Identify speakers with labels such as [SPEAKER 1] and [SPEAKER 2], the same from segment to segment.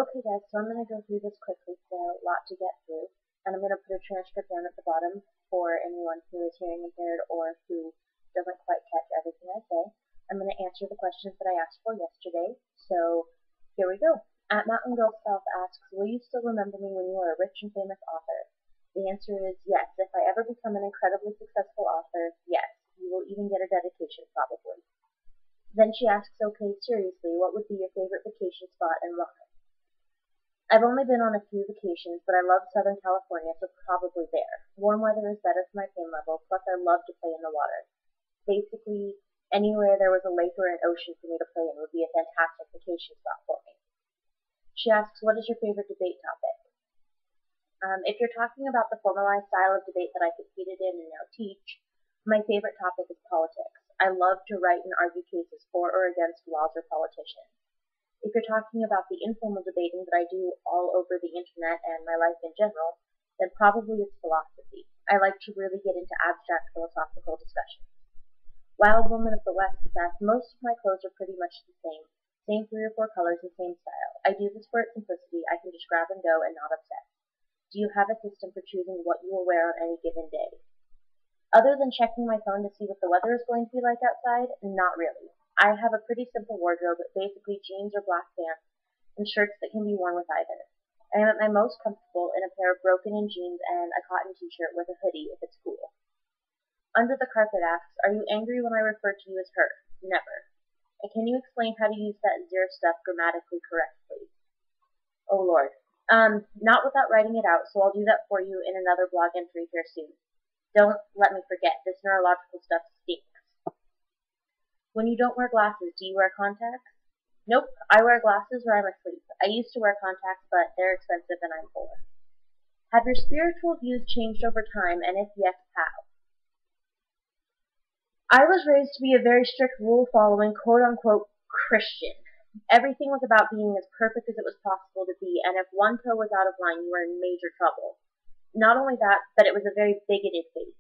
[SPEAKER 1] Okay guys, so I'm going to go through this quickly because I have a lot to get through, and I'm going to put a transcript down at the bottom for anyone who is hearing impaired or who doesn't quite catch everything I say. I'm going to answer the questions that I asked for yesterday, so here we go. At Mountain Girl South asks, will you still remember me when you are a rich and famous author? The answer is yes. If I ever become an incredibly successful author, yes. You will even get a dedication, probably. Then she asks, okay, seriously, what would be your favorite vacation spot and why? I've only been on a few vacations, but I love Southern California, so probably there. Warm weather is better for my pain level, plus I love to play in the water. Basically, anywhere there was a lake or an ocean for me to play in would be a fantastic vacation spot for me. She asks, what is your favorite debate topic? If you're talking about the formalized style of debate that I competed in and now teach, my favorite topic is politics. I love to write and argue cases for or against laws or politicians. If you're talking about the informal debating that I do all over the internet and my life in general, then probably it's philosophy. I like to really get into abstract philosophical discussions. Wild Woman of the West says, most of my clothes are pretty much the same 3 or 4 colors and same style. I do this for its simplicity. I can just grab and go and not upset. Do you have a system for choosing what you will wear on any given day? Other than checking my phone to see what the weather is going to be like outside, not really. I have a pretty simple wardrobe, basically jeans or black pants, and shirts that can be worn with either. I am at my most comfortable in a pair of broken-in jeans and a cotton t-shirt with a hoodie if it's cool. Under the Carpet asks, are you angry when I refer to you as her? Never. And can you explain how to use that zero stuff grammatically correctly? Oh lord. Not without writing it out, so I'll do that for you in another blog entry here soon. Don't let me forget, this neurological stuff stinks. When you don't wear glasses, do you wear contacts? Nope, I wear glasses or I'm asleep. I used to wear contacts, but they're expensive and I'm poor. Have your spiritual views changed over time, and if yes, how? I was raised to be a very strict rule-following, quote-unquote, Christian. Everything was about being as perfect as it was possible to be, and if one toe was out of line, you were in major trouble. Not only that, but it was a very bigoted faith.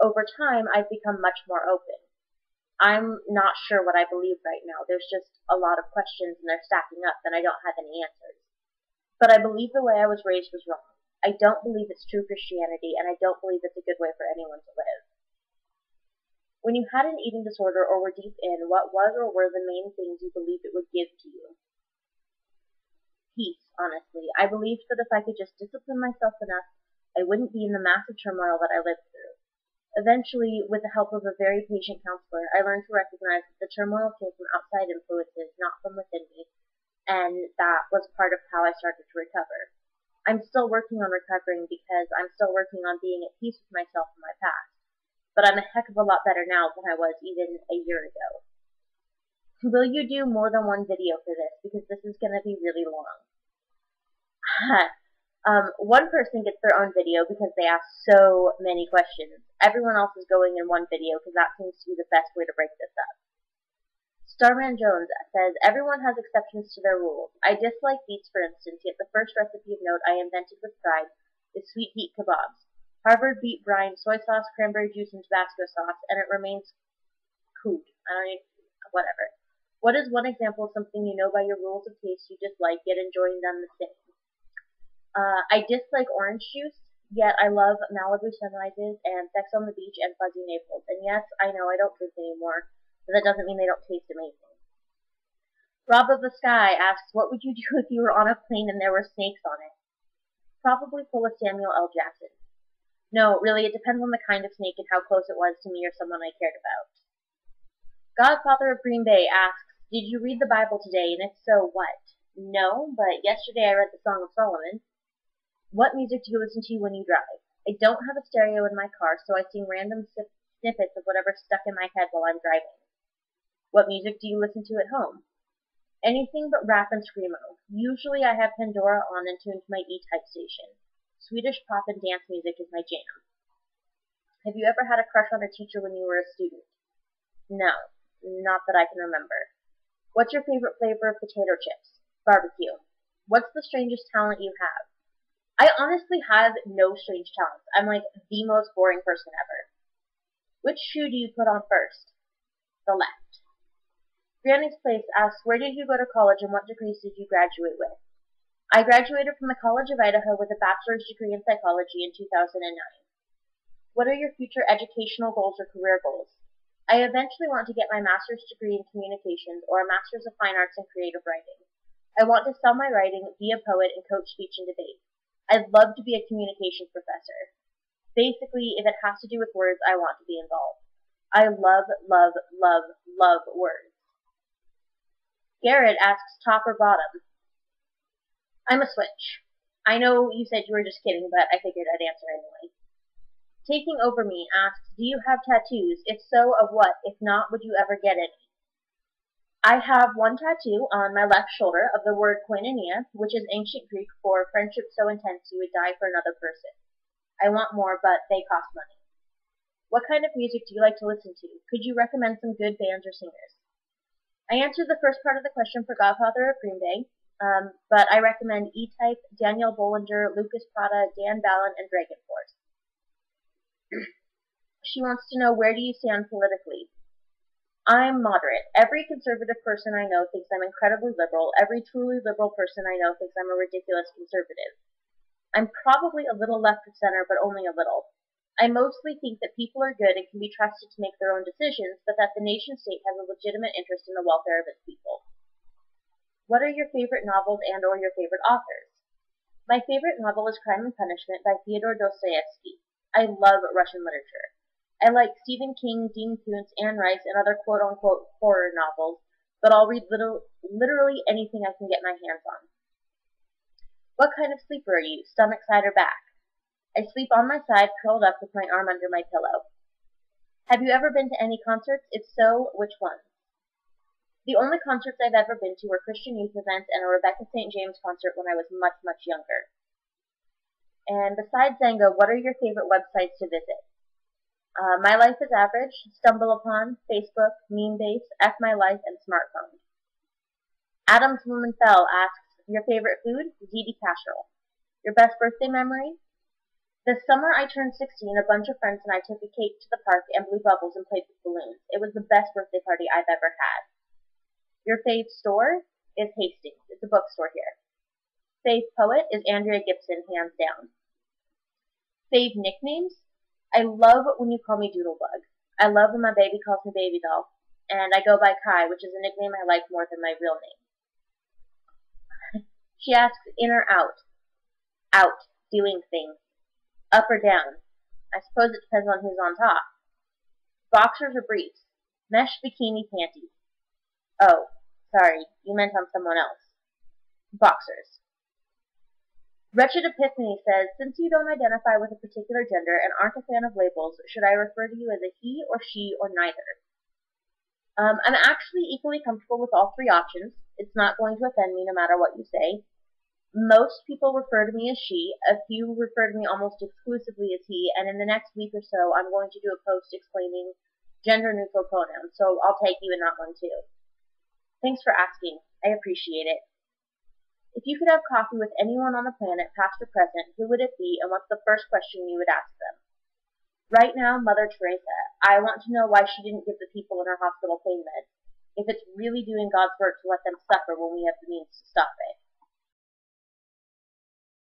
[SPEAKER 1] Over time, I've become much more open. I'm not sure what I believe right now. There's just a lot of questions and they're stacking up and I don't have any answers. But I believe the way I was raised was wrong. I don't believe it's true Christianity and I don't believe it's a good way for anyone to live. When you had an eating disorder or were deep in, what was or were the main things you believed it would give to you? Peace, honestly. I believed that if I could just discipline myself enough, I wouldn't be in the massive turmoil that I lived through. Eventually, with the help of a very patient counselor, I learned to recognize that the turmoil came from outside influences, not from within me, and that was part of how I started to recover. I'm still working on recovering because I'm still working on being at peace with myself and my past, but I'm a heck of a lot better now than I was even a year ago. Will you do more than one video for this, because this is going to be really long? One person gets their own video because they ask so many questions. Everyone else is going in one video because that seems to be the best way to break this up. Starman Jones says, everyone has exceptions to their rules. I dislike beets, for instance, yet the first recipe of note I invented with pride is sweet beet kebabs. Harvard beet brine, soy sauce, cranberry juice, and Tabasco sauce, and it remains cool. Whatever. What is one example of something you know by your rules of taste you dislike, yet enjoying them the same? I dislike orange juice, yet I love Malibu sunrises and Sex on the Beach and Fuzzy Naples. And yes, I know I don't drink anymore, but that doesn't mean they don't taste amazing. Rob of the Sky asks, what would you do if you were on a plane and there were snakes on it? Probably pull a Samuel L. Jackson. No, really, it depends on the kind of snake and how close it was to me or someone I cared about. Godfather of Green Bay asks, did you read the Bible today, and if so, what? No, but yesterday I read the Song of Solomon. What music do you listen to when you drive? I don't have a stereo in my car, so I sing random snippets of whatever's stuck in my head while I'm driving. What music do you listen to at home? Anything but rap and screamo. Usually I have Pandora on and tuned to my E-Type station. Swedish pop and dance music is my jam. Have you ever had a crush on a teacher when you were a student? No, not that I can remember. What's your favorite flavor of potato chips? Barbecue. What's the strangest talent you have? I honestly have no strange talents. I'm like the most boring person ever. Which shoe do you put on first? The left. Granny's Place asks, where did you go to college and what degrees did you graduate with? I graduated from the College of Idaho with a bachelor's degree in psychology in 2009. What are your future educational goals or career goals? I eventually want to get my master's degree in communications or a master's of fine arts in creative writing. I want to sell my writing, be a poet, and coach speech and debate. I'd love to be a communications professor. Basically, if it has to do with words, I want to be involved. I love, love, love, love words. Garrett asks top or bottom. I'm a switch. I know you said you were just kidding, but I figured I'd answer anyway. Taking Over Me asks, do you have tattoos? If so, of what? If not, would you ever get any? I have one tattoo on my left shoulder of the word koinonia, which is ancient Greek for friendship so intense you would die for another person. I want more, but they cost money. What kind of music do you like to listen to? Could you recommend some good bands or singers? I answered the first part of the question for Godfather of Green Day, but I recommend E-Type, Daniel Bollinger, Lucas Prada, Dan Ballin, and Dragon Force. She wants to know, where do you stand politically? I'm moderate. Every conservative person I know thinks I'm incredibly liberal. Every truly liberal person I know thinks I'm a ridiculous conservative. I'm probably a little left of center, but only a little. I mostly think that people are good and can be trusted to make their own decisions, but that the nation-state has a legitimate interest in the welfare of its people. What are your favorite novels and or your favorite authors? My favorite novel is Crime and Punishment by Fyodor Dostoevsky. I love Russian literature. I like Stephen King, Dean Koontz, Anne Rice, and other quote-unquote horror novels, but I'll read literally anything I can get my hands on. What kind of sleeper are you, stomach, side, or back? I sleep on my side, curled up with my arm under my pillow. Have you ever been to any concerts? If so, which ones? The only concerts I've ever been to were Christian youth events and a Rebecca St. James concert when I was much, much younger. And besides Zanga, what are your favorite websites to visit? My Life is Average, Stumble Upon, Facebook, Memebase, F My Life, and Smartphone. Adams Woman Fell asks, your favorite food? Ziti casserole. Your best birthday memory? This summer I turned 16, a bunch of friends and I took a cake to the park and blew bubbles and played with balloons. It was the best birthday party I've ever had. Your fave store is Hastings. It's a bookstore here. Fave poet is Andrea Gibson, hands down. Fave nicknames? I love when you call me Doodlebug. I love when my baby calls me Baby Doll. And I go by Kai, which is a nickname I like more than my real name. She asks, in or out? Out. Doing things. Up or down? I suppose it depends on who's on top. Boxers or briefs? Mesh bikini panties. Oh, sorry, you meant on someone else. Boxers. Wretched Epiphany says, since you don't identify with a particular gender and aren't a fan of labels, should I refer to you as a he or she or neither? I'm actually equally comfortable with all three options. It's not going to offend me no matter what you say. Most people refer to me as she, a few refer to me almost exclusively as he, and in the next week or so I'm going to do a post explaining gender-neutral pronouns, so I'll take you in that one too. Thanks for asking. I appreciate it. If you could have coffee with anyone on the planet, past or present, who would it be, and what's the first question you would ask them? Right now, Mother Teresa. I want to know why she didn't give the people in her hospital pain meds. If it's really doing God's work to let them suffer when we have the means to stop it.